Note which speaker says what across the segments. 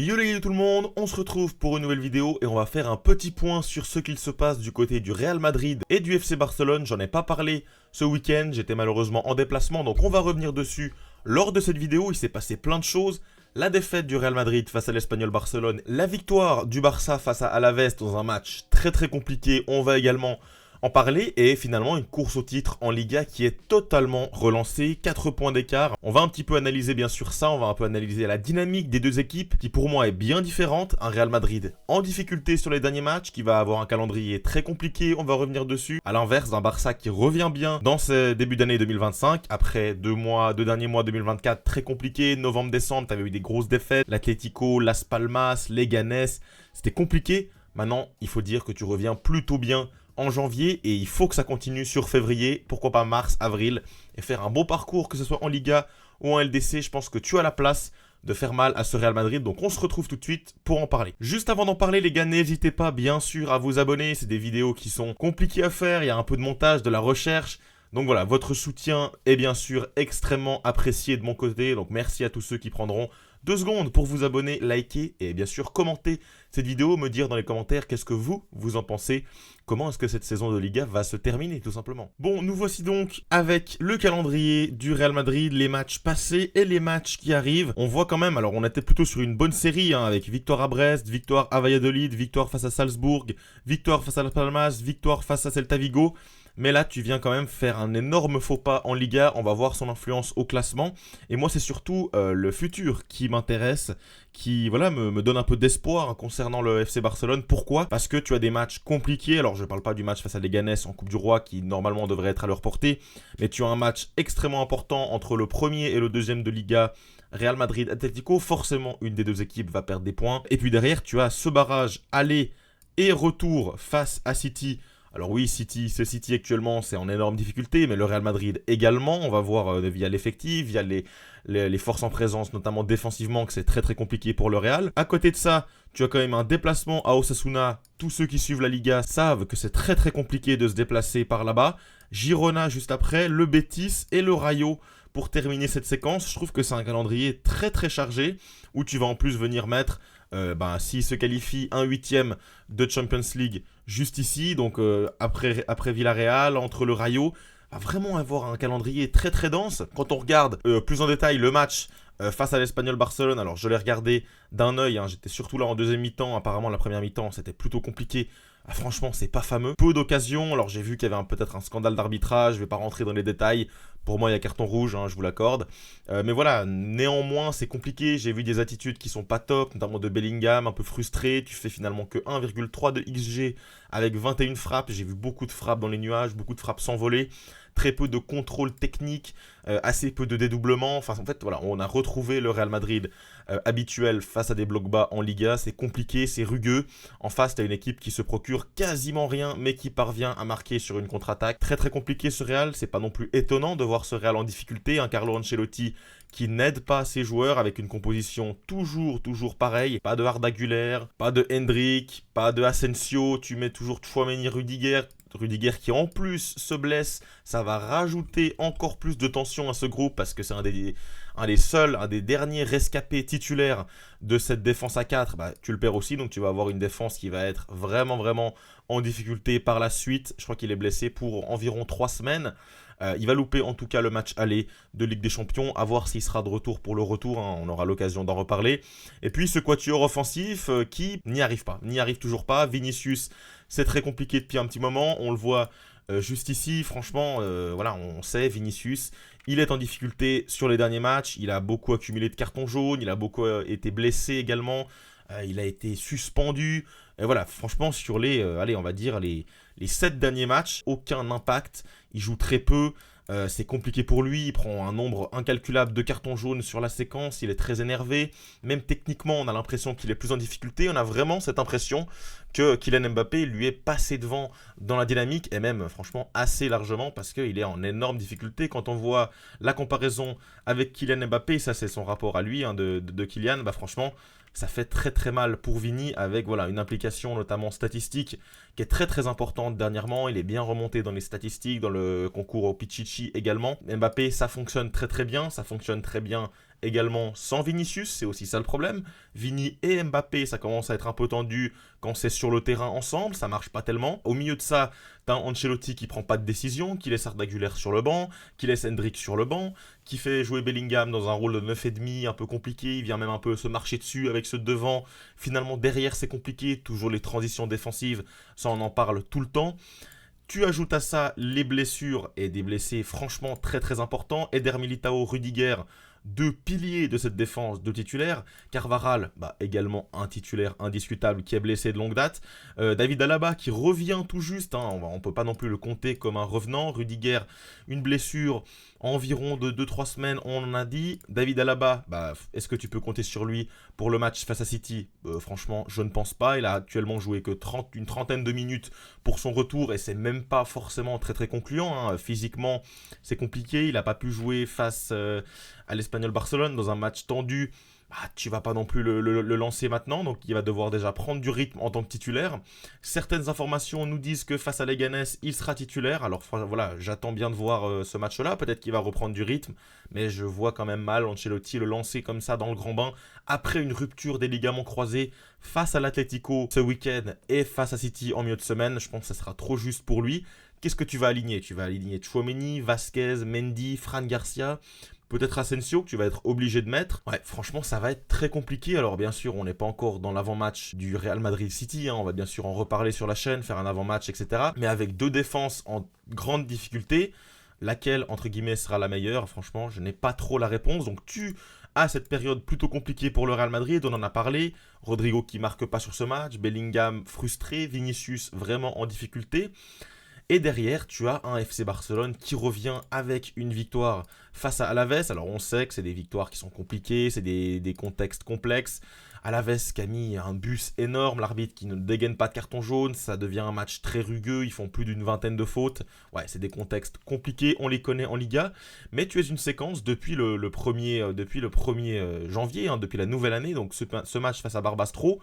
Speaker 1: Yo les gars tout le monde, on se retrouve pour une nouvelle vidéo et on va faire un petit point sur ce qu'il se passe du côté du Real Madrid et du FC Barcelone. J'en ai pas parlé ce week-end, j'étais malheureusement en déplacement, donc on va revenir dessus lors de cette vidéo. Il s'est passé plein de choses. La défaite du Real Madrid face à l'Espagnol Barcelone, la victoire du Barça face à Alavés dans un match très compliqué, on va également en parler, et finalement une course au titre en Liga qui est totalement relancée, 4 points d'écart. On va un petit peu analyser bien sûr ça, on va un peu analyser la dynamique des deux équipes qui pour moi est bien différente. Un Real Madrid en difficulté sur les derniers matchs, qui va avoir un calendrier très compliqué, on va revenir dessus. À l'inverse d'un Barça qui revient bien dans ce début d'année 2025, après deux derniers mois 2024 très compliqués, novembre-décembre, t'avais eu des grosses défaites, l'Atlético, Las Palmas, Leganés, c'était compliqué. Maintenant, il faut dire que tu reviens plutôt bien en janvier et il faut que ça continue sur février, pourquoi pas mars, avril, et faire un beau parcours, que ce soit en Liga ou en LDC. Je pense que tu as la place de faire mal à ce Real Madrid, donc on se retrouve tout de suite pour en parler. Juste avant d'en parler les gars, n'hésitez pas bien sûr à vous abonner, c'est des vidéos qui sont compliquées à faire, il y a un peu de montage, de la recherche. Donc voilà, votre soutien est bien sûr extrêmement apprécié de mon côté, donc merci à tous ceux qui prendront 2 secondes pour vous abonner, liker et bien sûr commenter cette vidéo, me dire dans les commentaires qu'est-ce que vous en pensez, comment est-ce que cette saison de Liga va se terminer tout simplement. Bon, nous voici donc avec le calendrier du Real Madrid, les matchs passés et les matchs qui arrivent. On voit quand même, alors on était plutôt sur une bonne série, avec victoire à Brest, victoire à Valladolid, victoire face à Salzbourg, victoire face à Las Palmas, victoire face à Celta Vigo. Mais là, tu viens quand même faire un énorme faux pas en Liga. On va voir son influence au classement. Et moi, c'est surtout le futur qui m'intéresse, qui voilà, me donne un peu d'espoir concernant le FC Barcelone. Pourquoi ? Parce que tu as des matchs compliqués. Alors, je ne parle pas du match face à Leganés en Coupe du Roi, qui normalement devrait être à leur portée. Mais tu as un match extrêmement important entre le premier et le deuxième de Liga. Real Madrid, Atlético. Forcément, une des deux équipes va perdre des points. Et puis derrière, tu as ce barrage aller et retour face à City. Alors oui, City actuellement, c'est en énorme difficulté, mais le Real Madrid également. On va voir via l'effectif, via les forces en présence, notamment défensivement, que c'est très compliqué pour le Real. À côté de ça, tu as quand même un déplacement à Osasuna. Tous ceux qui suivent la Liga savent que c'est très compliqué de se déplacer par là-bas. Girona juste après, le Betis et le Rayo pour terminer cette séquence. Je trouve que c'est un calendrier très chargé, où tu vas en plus venir mettre, s'il se qualifie, un 8e de Champions League juste ici, donc après Villarreal, entre le Rayo, va vraiment avoir un calendrier très dense. Quand on regarde plus en détail le match face à l'Espagnol Barcelone, alors je l'ai regardé d'un œil, j'étais surtout là en deuxième mi-temps, apparemment la première mi-temps c'était plutôt compliqué. Franchement, c'est pas fameux. Peu d'occasions. Alors, j'ai vu qu'il y avait peut-être un scandale d'arbitrage. Je vais pas rentrer dans les détails. Pour moi, il y a carton rouge, je vous l'accorde. Mais voilà, néanmoins, c'est compliqué. J'ai vu des attitudes qui sont pas top, notamment de Bellingham, un peu frustré. Tu fais finalement que 1,3 de XG avec 21 frappes. J'ai vu beaucoup de frappes dans les nuages, beaucoup de frappes s'envoler. Très peu de contrôle technique, assez peu de dédoublement. Enfin, en fait, voilà, on a retrouvé le Real Madrid habituel face à des blocs bas en Liga. C'est compliqué, c'est rugueux. En face, tu as une équipe qui se procure quasiment rien, mais qui parvient à marquer sur une contre-attaque. Très compliqué ce Real. C'est pas non plus étonnant de voir ce Real en difficulté. Un Carlo Ancelotti qui n'aide pas ses joueurs avec une composition toujours pareille. Pas de Arda Güler, pas de Hendrick, pas de Asensio. Tu mets toujours Tchouaméni, Rudiger qui en plus se blesse, ça va rajouter encore plus de tension à ce groupe parce que c'est un des derniers rescapés titulaires de cette défense à 4. Tu le perds aussi, donc tu vas avoir une défense qui va être vraiment en difficulté par la suite. Je crois qu'il est blessé pour environ 3 semaines. Il va louper en tout cas le match aller de Ligue des Champions, à voir s'il sera de retour pour le retour, on aura l'occasion d'en reparler. Et puis ce quatuor offensif qui n'y arrive toujours pas. Vinicius, c'est très compliqué depuis un petit moment, on le voit juste ici, franchement, voilà, on sait, Vinicius, il est en difficulté sur les derniers matchs, il a beaucoup accumulé de cartons jaunes, il a beaucoup été blessé également, il a été suspendu, et voilà, franchement, sur les 7 derniers matchs, aucun impact, il joue très peu, c'est compliqué pour lui, il prend un nombre incalculable de cartons jaunes sur la séquence, il est très énervé, même techniquement on a l'impression qu'il est plus en difficulté, on a vraiment cette impression que Kylian Mbappé lui est passé devant dans la dynamique, et même franchement assez largement parce qu'il est en énorme difficulté. Quand on voit la comparaison avec Kylian Mbappé, ça c'est son rapport à lui de Kylian, franchement ça fait très mal pour Vini avec voilà, une implication notamment statistique qui est très importante dernièrement. Il est bien remonté dans les statistiques, dans le concours au Pichichi également. Mbappé, ça fonctionne très bien, ça fonctionne très bien également sans Vinicius, c'est aussi ça le problème. Vini et Mbappé, ça commence à être un peu tendu quand c'est sur le terrain ensemble, ça marche pas tellement. Au milieu de ça, t'as Ancelotti qui prend pas de décision, qui laisse Arda Güler sur le banc, qui laisse Hendrick sur le banc, qui fait jouer Bellingham dans un rôle de 9,5 un peu compliqué, il vient même un peu se marcher dessus avec ceux de devant. Finalement, derrière, c'est compliqué, toujours les transitions défensives, ça on en parle tout le temps. Tu ajoutes à ça les blessures et des blessés franchement très très importants. Eder Militao, Rudiger, deux piliers de cette défense, deux titulaires. Carvajal, également un titulaire indiscutable qui est blessé de longue date. David Alaba qui revient tout juste, hein, on ne peut pas non plus le compter comme un revenant. Rudiger, une blessure environ de 2-3 semaines, on en a dit. David Alaba, est-ce que tu peux compter sur lui pour le match face à City? Franchement, je ne pense pas. Il a actuellement joué que une trentaine de minutes pour son retour et c'est même pas forcément très très concluant, hein. Physiquement, c'est compliqué. Il n'a pas pu jouer face à l'Espagnol Barcelone dans un match tendu. Tu vas pas non plus le lancer maintenant, donc il va devoir déjà prendre du rythme en tant que titulaire. Certaines informations nous disent que face à Leganés, il sera titulaire. Alors voilà, j'attends bien de voir ce match-là. Peut-être qu'il va reprendre du rythme, mais je vois quand même mal Ancelotti le lancer comme ça dans le grand bain après une rupture des ligaments croisés face à l'Atlético ce week-end et face à City en milieu de semaine. Je pense que ça sera trop juste pour lui. Qu'est-ce que tu vas aligner? Tu vas aligner Tchouaméni, Vasquez, Mendy, Fran Garcia, peut-être Asensio que tu vas être obligé de mettre. Ouais, franchement, ça va être très compliqué. Alors bien sûr, on n'est pas encore dans l'avant-match du Real Madrid City, hein. On va bien sûr en reparler sur la chaîne, faire un avant-match, etc. Mais avec deux défenses en grande difficulté, laquelle, entre guillemets, sera la meilleure? Franchement, je n'ai pas trop la réponse. Donc tu as cette période plutôt compliquée pour le Real Madrid, on en a parlé. Rodrigo qui marque pas sur ce match, Bellingham frustré, Vinicius vraiment en difficulté. Et derrière, tu as un FC Barcelone qui revient avec une victoire face à Alaves. Alors on sait que c'est des victoires qui sont compliquées, c'est des contextes complexes. Alaves qui a mis un bus énorme, l'arbitre qui ne dégaine pas de carton jaune, ça devient un match très rugueux, ils font plus d'une vingtaine de fautes. Ouais, c'est des contextes compliqués, on les connaît en Liga. Mais tu es une séquence depuis le 1er janvier, hein, depuis la nouvelle année, donc ce match face à Barbastro.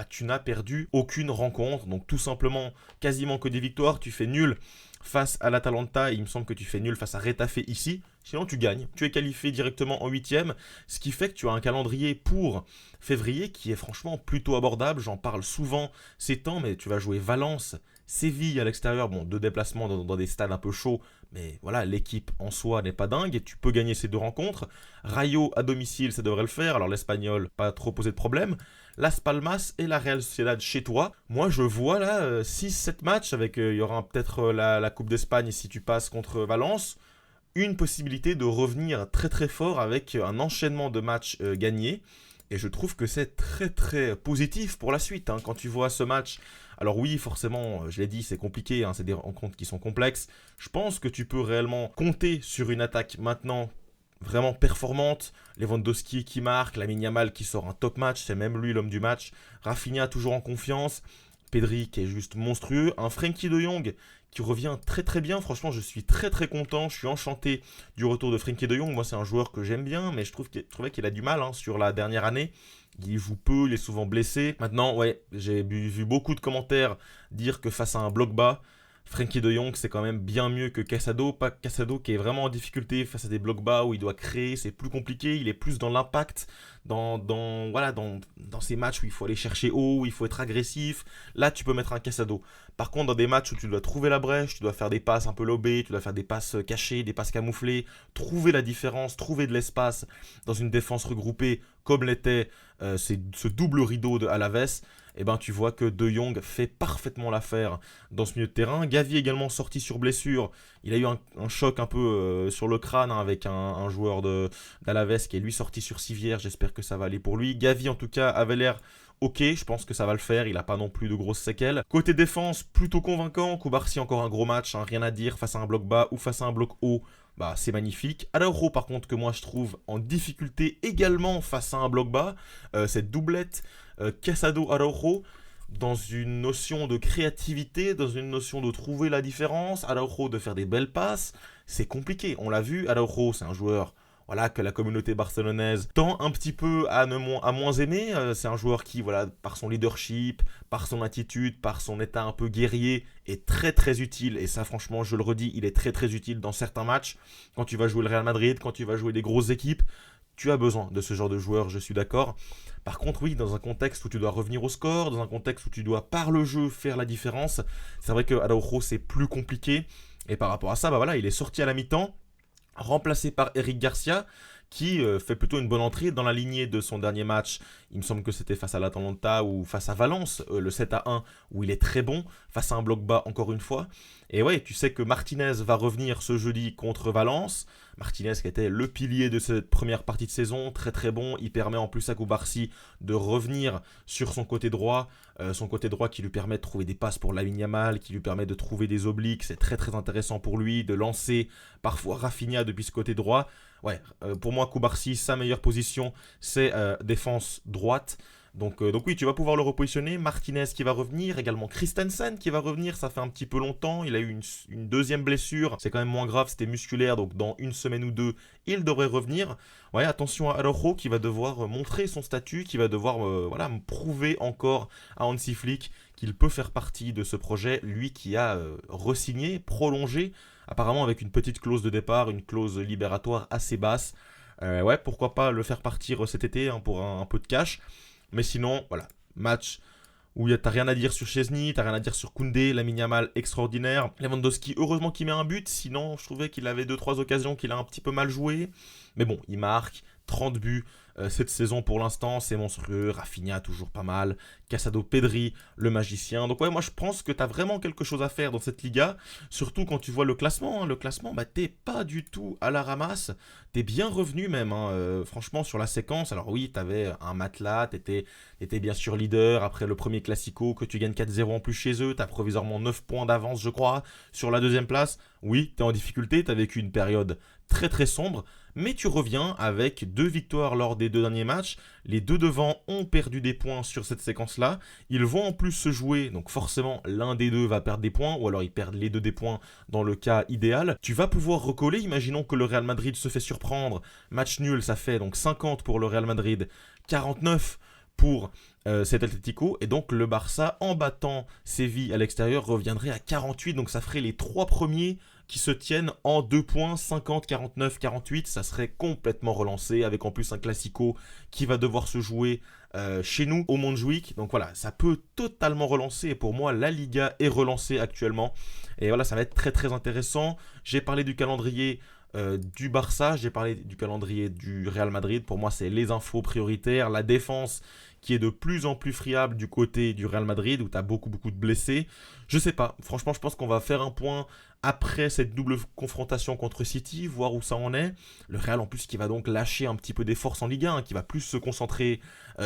Speaker 1: Tu n'as perdu aucune rencontre. Donc tout simplement, quasiment que des victoires. Tu fais nul face à l'Atalanta et il me semble que tu fais nul face à Retafe ici. Sinon tu gagnes. Tu es qualifié directement en 8e. Ce qui fait que tu as un calendrier pour février qui est franchement plutôt abordable. J'en parle souvent ces temps, mais tu vas jouer Valence, Séville à l'extérieur. Bon, deux déplacements dans des stades un peu chauds. Mais voilà, l'équipe en soi n'est pas dingue et tu peux gagner ces deux rencontres. Rayo à domicile, ça devrait le faire. Alors l'Espagnol, pas trop posé de problème. Las Palmas et la Real Sociedad chez toi. Moi, je vois là 6-7 matchs avec, il y aura peut-être la Coupe d'Espagne si tu passes contre Valence. Une possibilité de revenir très très fort avec un enchaînement de matchs gagnés. Et je trouve que c'est très très positif pour la suite, hein, quand tu vois ce match. Alors oui, forcément, je l'ai dit, c'est compliqué, hein, c'est des rencontres qui sont complexes. Je pense que tu peux réellement compter sur une attaque maintenant vraiment performante. Lewandowski qui marque, Lamine Yamal qui sort un top match, c'est même lui l'homme du match. Rafinha toujours en confiance. Pedri qui est juste monstrueux. Un Frenkie de Jong qui revient très très bien. Franchement, je suis très très content. Je suis enchanté du retour de Frenkie de Jong. Moi, c'est un joueur que j'aime bien, mais je trouvais qu'il a du mal, hein, sur la dernière année. Il joue peu, il est souvent blessé. Maintenant, ouais, j'ai vu beaucoup de commentaires dire que face à un bloc bas, Frenkie de Jong, c'est quand même bien mieux que Casado. Pas Casado qui est vraiment en difficulté face à des blocs bas où il doit créer, c'est plus compliqué. Il est plus dans l'impact, dans ces matchs où il faut aller chercher haut, où il faut être agressif. Là, tu peux mettre un Casado. Par contre, dans des matchs où tu dois trouver la brèche, tu dois faire des passes un peu lobées, tu dois faire des passes cachées, des passes camouflées, trouver la différence, trouver de l'espace dans une défense regroupée comme l'était ce double rideau de Alaves. Et tu vois que De Jong fait parfaitement l'affaire dans ce milieu de terrain. Gavi également sorti sur blessure. Il a eu un choc un peu sur le crâne, hein, avec un joueur d'Alaves qui est lui sorti sur civière. J'espère que ça va aller pour lui. Gavi en tout cas avait l'air ok, je pense que ça va le faire, il n'a pas non plus de grosses séquelles. Côté défense, plutôt convaincant. Koubarsi encore un gros match, hein, rien à dire face à un bloc bas ou face à un bloc haut. C'est magnifique. Araujo par contre que moi je trouve en difficulté également face à un bloc bas. Cette doublette Casado-Araujo, dans une notion de créativité, dans une notion de trouver la différence, Araujo de faire des belles passes, c'est compliqué. On l'a vu, Araujo c'est un joueur, voilà, que la communauté barcelonaise tend un petit peu à moins aimer. C'est un joueur qui, voilà, par son leadership, par son attitude, par son état un peu guerrier, est très très utile. Et ça, franchement, je le redis, il est très très utile dans certains matchs. Quand tu vas jouer le Real Madrid, quand tu vas jouer des grosses équipes, tu as besoin de ce genre de joueur, je suis d'accord. Par contre, oui, dans un contexte où tu dois revenir au score, dans un contexte où tu dois, par le jeu, faire la différence, c'est vrai que Araujo, c'est plus compliqué. Et par rapport à ça, bah voilà, il est sorti à la mi-temps, remplacé par Eric Garcia, qui fait plutôt une bonne entrée dans la lignée de son dernier match. Il me semble que c'était face à l'Atalanta ou face à Valence, le 7-1, où il est très bon, face à un bloc bas encore une fois. Et ouais, tu sais que Martinez va revenir ce jeudi contre Valence. Martinez qui était le pilier de cette première partie de saison, très très bon. Il permet en plus à Koubarsi de revenir sur son côté droit qui lui permet de trouver des passes pour Lamine Yamal, qui lui permet de trouver des obliques. C'est très très intéressant pour lui, de lancer parfois Rafinha depuis ce côté droit. Ouais, pour moi, Koubarsi, sa meilleure position, c'est défense droite. Donc oui, tu vas pouvoir le repositionner. Martinez qui va revenir, également Christensen qui va revenir, ça fait un petit peu longtemps. Il a eu une deuxième blessure, c'est quand même moins grave, c'était musculaire, donc dans une semaine ou deux, il devrait revenir. Ouais, attention à Araujo qui va devoir montrer son statut, qui va devoir voilà, prouver encore à Hansi Flick qu'il peut faire partie de ce projet, lui qui a re-signé, prolongé, apparemment avec une petite clause de départ, une clause libératoire assez basse. Ouais, pourquoi pas le faire partir cet été hein, pour un peu de cash. Mais sinon, voilà, match où t'as rien à dire sur Chesney, t'as rien à dire sur Koundé, Lamine Yamal extraordinaire. Lewandowski, heureusement qu'il met un but, sinon je trouvais qu'il avait 2-3 occasions qu'il a un petit peu mal joué. Mais bon, il marque 30 buts cette saison pour l'instant, c'est monstrueux. Rafinha toujours pas mal, Casado, Pedri, le magicien. Donc ouais, moi je pense que t'as vraiment quelque chose à faire dans cette Liga, surtout quand tu vois le classement. Hein. Le classement, bah t'es pas du tout à la ramasse, t'es bien revenu même, hein, franchement sur la séquence. Alors oui, t'avais un matelas, t'étais bien sûr leader après le premier Classico, que tu gagnes 4-0 en plus chez eux, t'as provisoirement 9 points d'avance je crois, sur la deuxième place. Oui, t'es en difficulté, t'as vécu une période très très sombre, mais tu reviens avec 2 victoires lors des 2 derniers matchs. Les 2 devant ont perdu des points sur cette séquence-là. Ils vont en plus se jouer, donc forcément l'un des deux va perdre des points, ou alors ils perdent les 2 des points dans le cas idéal. Tu vas pouvoir recoller, imaginons que le Real Madrid se fait surprendre. Match nul, ça fait donc 50 pour le Real Madrid, 49 pour cet Atlético, et donc le Barça en battant Séville à l'extérieur reviendrait à 48, donc ça ferait les 3 premiers qui se tiennent en 2 points, 50, 49, 48, ça serait complètement relancé, avec en plus un Classico qui va devoir se jouer chez nous au Montjuïc. Donc voilà, ça peut totalement relancer, et pour moi la Liga est relancée actuellement, et voilà, ça va être très très intéressant. J'ai parlé du calendrier du Barça, j'ai parlé du calendrier du Real Madrid. Pour moi, c'est les infos prioritaires, la défense qui est de plus en plus friable du côté du Real Madrid, où tu as beaucoup de blessés. Je sais pas, franchement, je pense qu'on va faire un point après cette double confrontation contre City, voir où ça en est. Le Real en plus qui va donc lâcher un petit peu des forces en Ligue 1, qui va plus se concentrer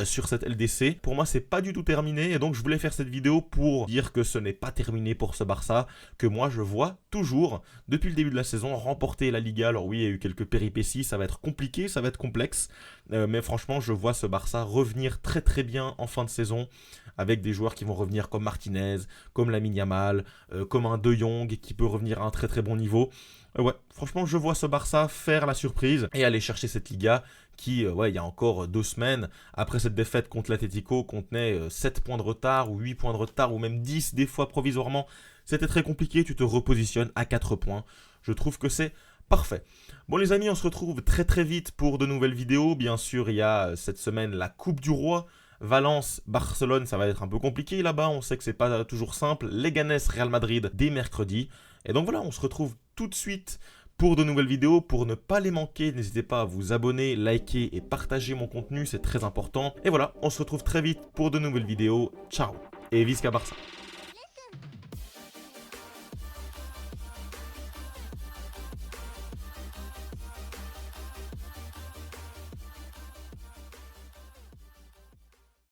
Speaker 1: sur cette LDC. Pour moi, c'est pas du tout terminé, et donc je voulais faire cette vidéo pour dire que ce n'est pas terminé pour ce Barça, que moi je vois toujours, depuis le début de la saison, remporter la Liga. Alors oui, il y a eu quelques péripéties, ça va être compliqué, ça va être complexe, mais franchement, je vois ce Barça revenir très très bien en fin de saison, avec des joueurs qui vont revenir comme Martinez, comme Lamine Yamal, comme un De Jong qui peut revenir à un très très bon niveau. Ouais, franchement, je vois ce Barça faire la surprise et aller chercher cette Liga qui, il y a encore 2 semaines, après cette défaite contre l'Atlético, contenait 7 points de retard ou 8 points de retard ou même 10 des fois provisoirement. C'était très compliqué, tu te repositionnes à 4 points. Je trouve que c'est parfait. Bon les amis, on se retrouve très très vite pour de nouvelles vidéos. Bien sûr, il y a cette semaine la Coupe du Roi. Valence, Barcelone, ça va être un peu compliqué là-bas, on sait que c'est pas toujours simple. Leganés, Real Madrid, dès mercredi. Et donc voilà, on se retrouve tout de suite pour de nouvelles vidéos. Pour ne pas les manquer, n'hésitez pas à vous abonner, liker et partager mon contenu, c'est très important. Et voilà, on se retrouve très vite pour de nouvelles vidéos. Ciao et Visca Barça.